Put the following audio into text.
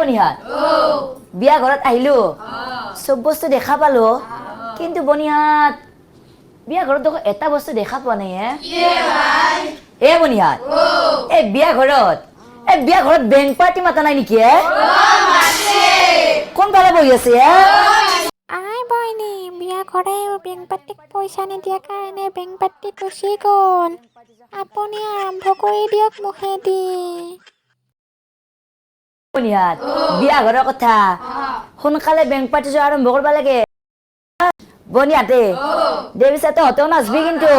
বনিহাত বিয়া ঘৰত আহিলো সব বস্তু দেখা পালো কিন্তু বনিহাত বিয়া ঘৰত দেখো এটা বস্তু দেখা পোৱা নাই বনিহাত বিয়া ঘৰত বেংক পাৰ্টি মাতা নাই নেকি কোনফালে বহি আছে আই বইনি বিয়া ঘৰে বেংক পাৰ্টিক পইচা নিদিয়া কাৰণে বেংক পাৰ্টি গুচি গ'ল আপুনি আৰম্ভ কৰি দিয়ক মুখেদি বনিহাত বিয়া ঘৰৰ কথা সোনকালে বেংক পাৰ্টি যোৱা আৰম্ভ কৰিব লাগে বনিহাতে দেৱীচাতে হতেও নাচবি কিন্তু